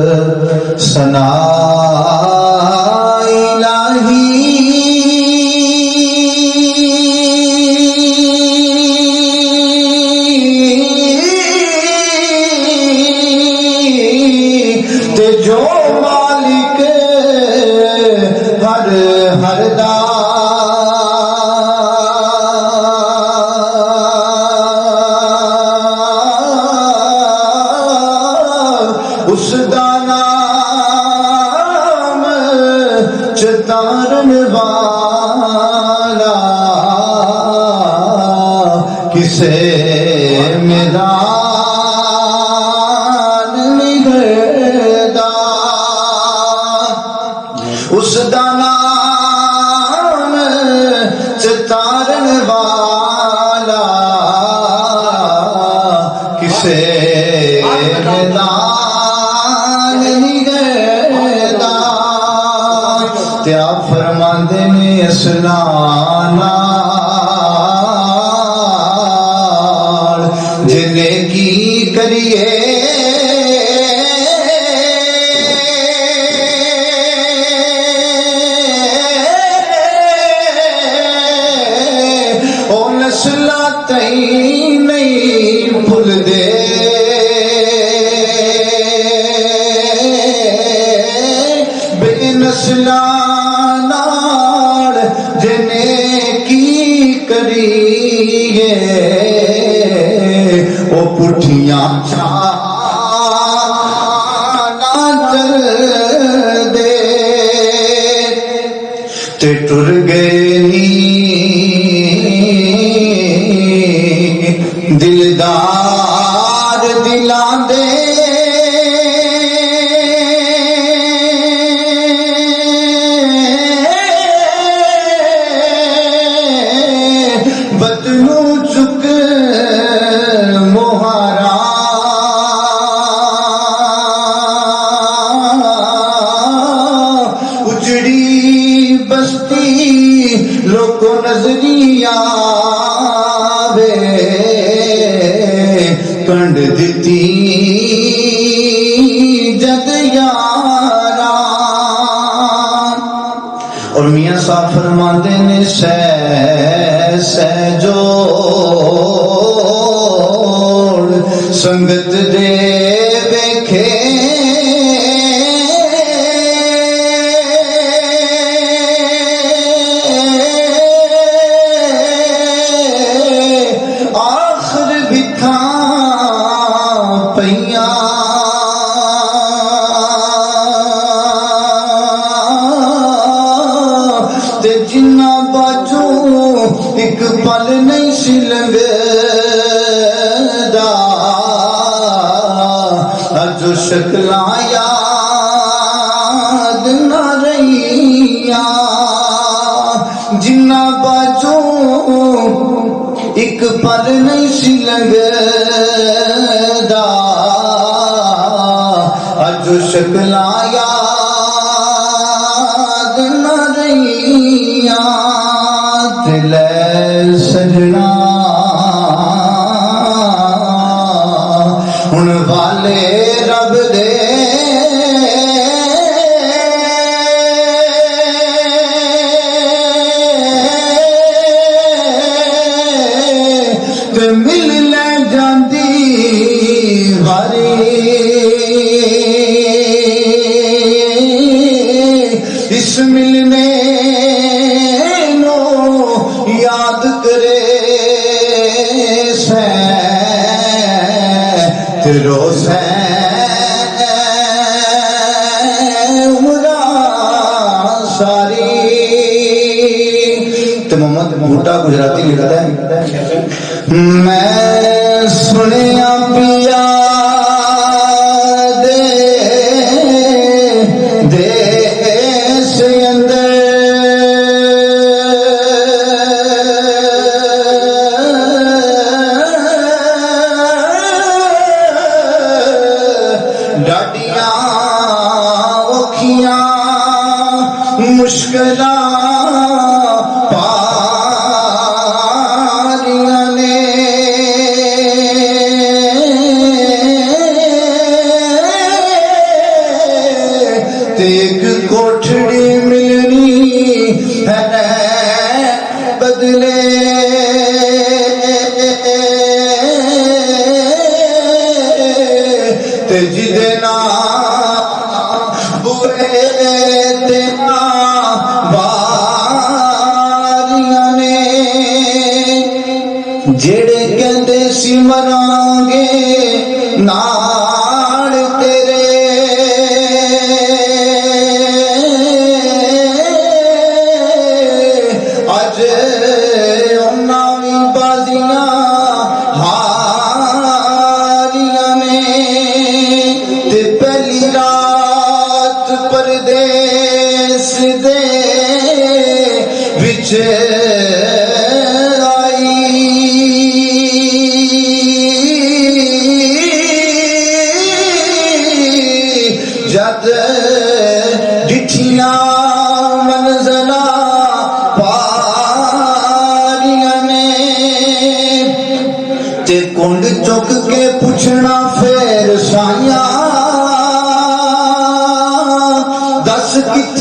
सना इलाही ते जो मालिक हर हर दा उसदा नाम चितारन वाला किसे मैदान निगरदा उसदा नाम चितारन वाला किसे मैदान त्या फरमांदे ने असलाना जिन्हें की करिए ओ नस्ला तई नहीं भूल दे बेनस्ला जिन्हें की करिए ओ पुठियां चाना चल दे ते टुर गए नी दिलदार दिलां दे बदलू चुक मोहारा उजड़ी बस्ती लोको नजरिया वे कंड दिती जद यारा और मियां साहब फरमाते ने सहजोड़ संगत दे देखे आखिर बिथा पैया ते जिन्ना बाजू एक पल नहीं सी लगदा अजो शक्लां याद ना रहिया जिन्ना बाजू एक पल नहीं सी लगदा अजो शक्लां याद ना रहिया ले सजना हुण वाले रब दे ते मिल ले जांदी वारी इस मिलने याद करे से तेरो से उमरा सारी तो मोहम्मद भुट्टा गुजराती लिखता है मैं सुनिया पिया देश अंदर डाडियां औखियां मुश्किलां पारियां ने ते एक कोठड़ी मिलनी है बदले ते जिदे ना बुए ते ना बारियां ने जेड़े कहंदे सी मरांगे नाल तेरे अज उन्हां वी बाजियां हारियां ने ते पहली रात परदेस दे विच जद डिठिया मंजला पारियां ने ते कुंड चुक के पुछना फिर साइया दस किथे